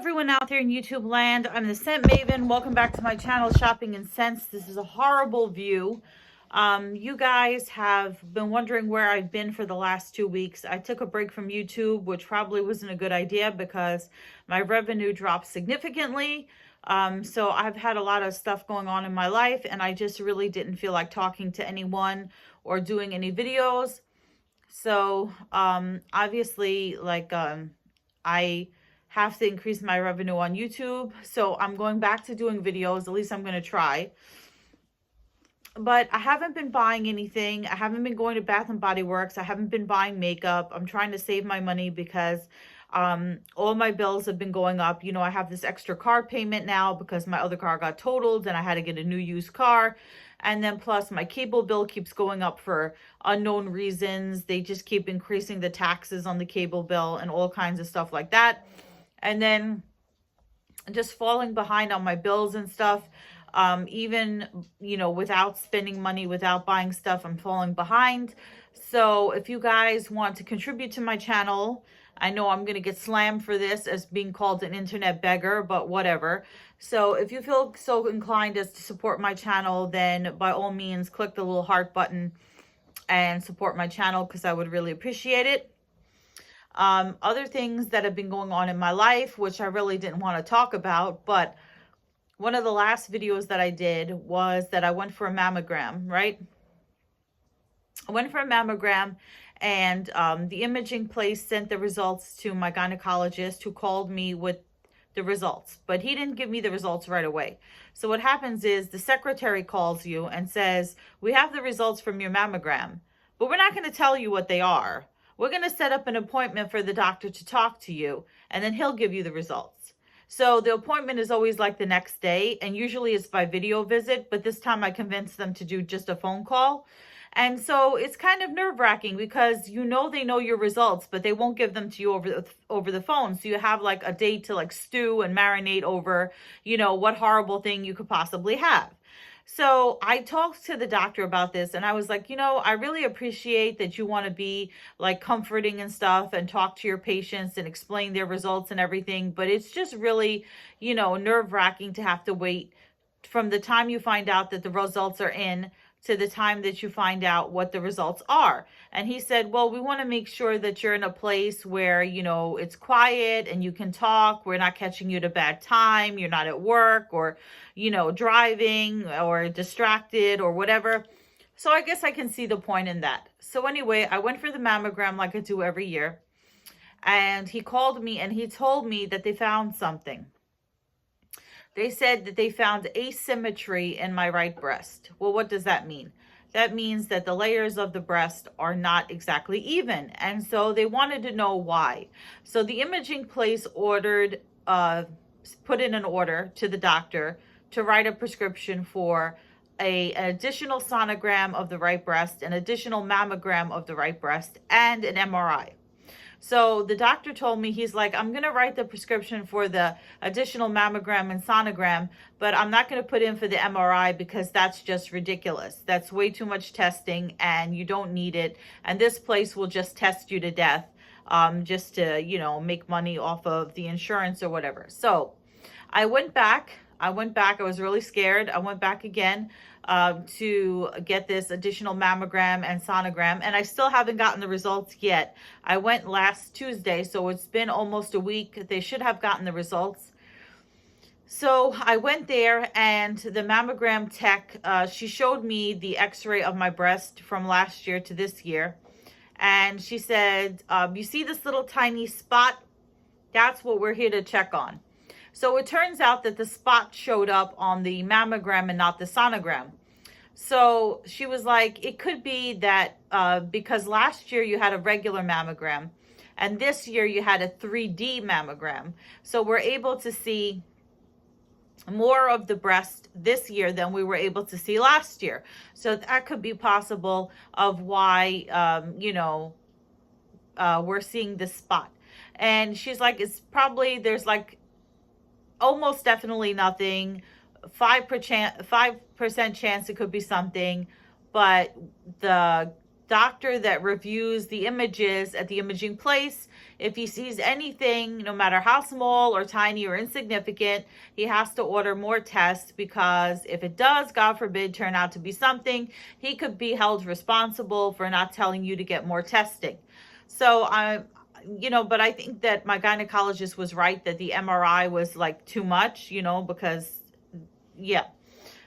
everyone out there in YouTube land. I'm the Scent Maven. Welcome back to my channel, Shopping in Scents. This is a horrible view. You guys have been wondering where I've been for the last 2 weeks. I took a break from YouTube, which probably wasn't a good idea because my revenue dropped significantly. So I've had a lot of stuff going on in my life, and I just really didn't feel like talking to anyone or doing any videos. So obviously, I have to increase my revenue on YouTube. So I'm going back to doing videos. At least I'm going to try. But I haven't been buying anything. I haven't been going to Bath and Body Works. I haven't been buying makeup. I'm trying to save my money because all my bills have been going up. You know, I have this extra car payment now because my other car got totaled and I had to get a new used car. And then plus my cable bill keeps going up for unknown reasons. They just keep increasing the taxes on the cable bill and all kinds of stuff like that. And then just falling behind on my bills and stuff. Even, you know, without spending money, without buying stuff, I'm falling behind. So if you guys want to contribute to my channel, I know I'm going to get slammed for this as being called an internet beggar, but whatever. So if you feel so inclined as to support my channel, then by all means, click the little heart button and support my channel because I would really appreciate it. Other things that have been going on in my life, which I really didn't want to talk about, but one of the last videos that I did was that I went for a mammogram, right? I went for a mammogram, and the imaging place sent the results to my gynecologist, who called me with the results, but he didn't give me the results right away. So what happens is the secretary calls you and says, we have the results from your mammogram, but we're not going to tell you what they are. We're going to set up an appointment for the doctor to talk to you, and then he'll give you the results. So the appointment is always like the next day, and usually it's by video visit, but this time I convinced them to do just a phone call. And so it's kind of nerve-wracking because you know they know your results, but they won't give them to you over the phone. So you have like a day to like stew and marinate over, you know, what horrible thing you could possibly have. So I talked to the doctor about this, and I was like, you know, I really appreciate that you want to be like comforting and stuff and talk to your patients and explain their results and everything. But it's just really, you know, nerve-wracking to have to wait from the time you find out that the results are in to the time that you find out what the results are. And he said, well, we want to make sure that you're in a place where, you know, it's quiet and you can talk. We're not catching you at a bad time. You're not at work or, you know, driving or distracted or whatever. So I guess I can see the point in that. So anyway, I went for the mammogram like I do every year. And he called me and he told me that they found something. They said that they found asymmetry in my right breast. Well, what does that mean? That means that the layers of the breast are not exactly even. And so they wanted to know why. So the imaging place ordered, put in an order to the doctor to write a prescription for an additional sonogram of the right breast, an additional mammogram of the right breast, and an MRI. So the doctor told me, he's like, I'm going to write the prescription for the additional mammogram and sonogram, but I'm not going to put in for the MRI because that's just ridiculous. That's way too much testing and you don't need it. And this place will just test you to death just to, you know, make money off of the insurance or whatever. So I went back. I was really scared. I went back again to get this additional mammogram and sonogram, and I still haven't gotten the results yet. I went last Tuesday, so it's been almost a week. They should have gotten the results. So I went there, and the mammogram tech, she showed me the x-ray of my breast from last year to this year, and she said, you see this little tiny spot? That's what we're here to check on. So it turns out that the spot showed up on the mammogram and not the sonogram. So she was like, it could be that because last year you had a regular mammogram and this year you had a 3D mammogram. So we're able to see more of the breast this year than we were able to see last year. So that could be possible of why, you know, we're seeing this spot. And she's like, it's probably, there's like, almost definitely nothing, 5% chance it could be something, but the doctor that reviews the images at the imaging place, if he sees anything, no matter how small or tiny or insignificant, he has to order more tests, because if it does, God forbid, turn out to be something, he could be held responsible for not telling you to get more testing. So but I think that my gynecologist was right that the MRI was like too much, because yeah.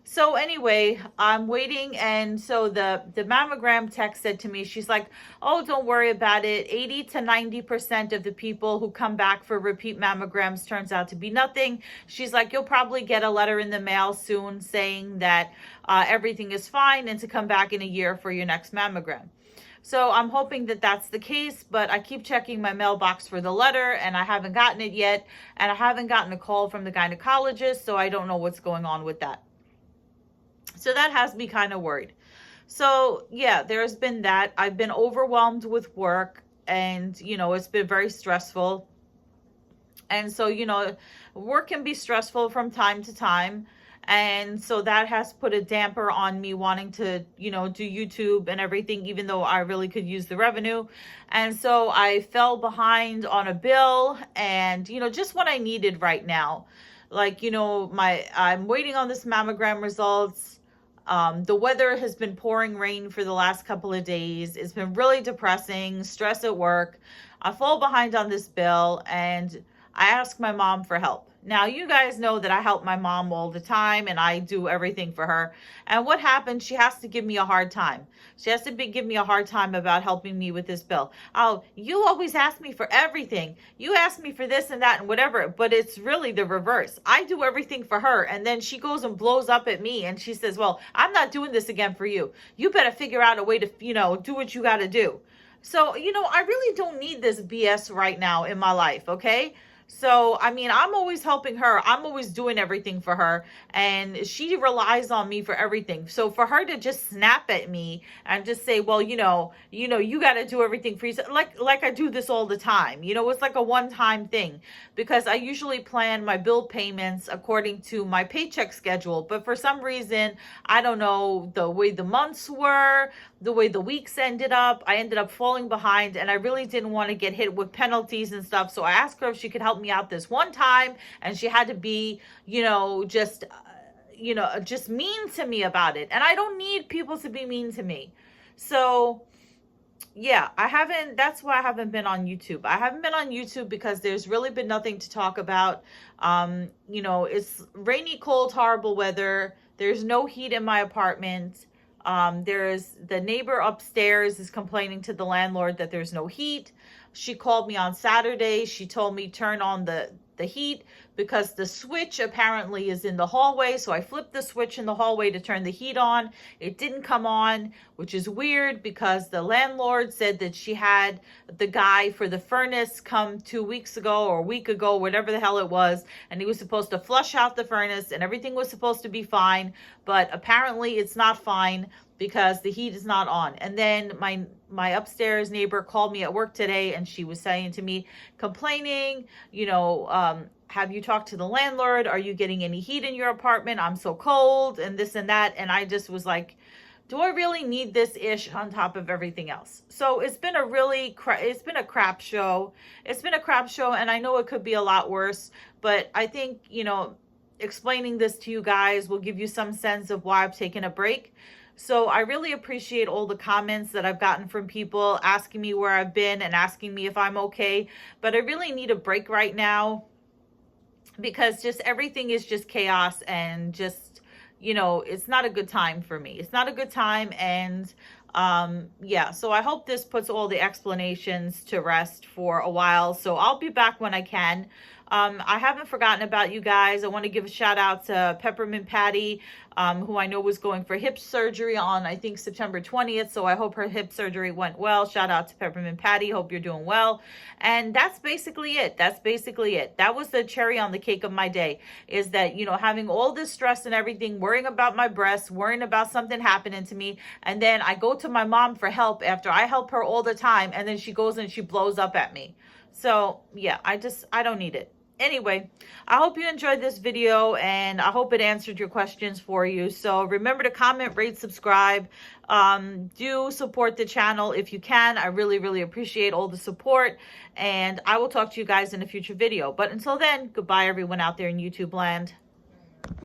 So anyway, I'm waiting, and so the mammogram tech said to me, she's like, oh, don't worry about it. 80 to 90% of the people who come back for repeat mammograms turns out to be nothing. She's like, you'll probably get a letter in the mail soon saying that everything is fine and to come back in a year for your next mammogram. So I'm hoping that that's the case, but I keep checking my mailbox for the letter and I haven't gotten it yet. And I haven't gotten a call from the gynecologist, so I don't know what's going on with that. So that has me kind of worried. So yeah, there's been that. I've been overwhelmed with work, and it's been very stressful. And so, work can be stressful from time to time. And so that has put a damper on me wanting to, do YouTube and everything, even though I really could use the revenue. And so I fell behind on a bill, and, just what I needed right now. Like, I'm waiting on this mammogram results. The weather has been pouring rain for the last couple of days. It's been really depressing, stress at work. I fall behind on this bill, and I ask my mom for help. Now, you guys know that I help my mom all the time, and I do everything for her. And what happens, she has to give me a hard time. She has to give me a hard time about helping me with this bill. Oh, you always ask me for everything. You ask me for this and that and whatever, but it's really the reverse. I do everything for her, and then she goes and blows up at me, and she says, well, I'm not doing this again for you. You better figure out a way to, do what you got to do. So, I really don't need this BS right now in my life, okay? So, I'm always helping her. I'm always doing everything for her, and she relies on me for everything. So for her to just snap at me and just say, well, you got to do everything for yourself. Like I do this all the time. It's like a one-time thing, because I usually plan my bill payments according to my paycheck schedule. But for some reason, I don't know, the way the months were, the way the weeks ended up, I ended up falling behind, and I really didn't want to get hit with penalties and stuff. So I asked her if she could help me out this one time, and she had to be, just mean to me about it. And I don't need people to be mean to me. So yeah, that's why I haven't been on YouTube. I haven't been on YouTube because there's really been nothing to talk about. It's rainy, cold, horrible weather. There's no heat in my apartment. There's the neighbor upstairs is complaining to the landlord that there's no heat. She called me on Saturday. She told me turn on the heat because the switch apparently is in the hallway. So I flipped the switch in the hallway to turn the heat on. It didn't come on, which is weird because the landlord said that she had the guy for the furnace come 2 weeks ago or a week ago, whatever the hell it was. And he was supposed to flush out the furnace and everything was supposed to be fine. But apparently it's not fine because the heat is not on. And then my upstairs neighbor called me at work today, and she was saying to me, complaining, have you talked to the landlord? Are you getting any heat in your apartment? I'm so cold, and this and that. And I just was like, do I really need this ish on top of everything else? So it's been it's been a crap show. It's been a crap show, and I know it could be a lot worse, but I think, explaining this to you guys will give you some sense of why I've taken a break. So I really appreciate all the comments that I've gotten from people asking me where I've been and asking me if I'm okay. But I really need a break right now because just everything is just chaos and just, it's not a good time for me. It's not a good time. And yeah, so I hope this puts all the explanations to rest for a while. So I'll be back when I can. I haven't forgotten about you guys. I want to give a shout out to Peppermint Patty, who I know was going for hip surgery on, I think, September 20th. So I hope her hip surgery went well. Shout out to Peppermint Patty. Hope you're doing well. And that's basically it. That was the cherry on the cake of my day, is that, having all this stress and everything, worrying about my breasts, worrying about something happening to me. And then I go to my mom for help after I help her all the time. And then she goes and she blows up at me. So yeah, I don't need it. Anyway, I hope you enjoyed this video, and I hope it answered your questions for you. So remember to comment, rate, subscribe. Do support the channel if you can. I really, really appreciate all the support, and I will talk to you guys in a future video. But until then, goodbye everyone out there in YouTube land.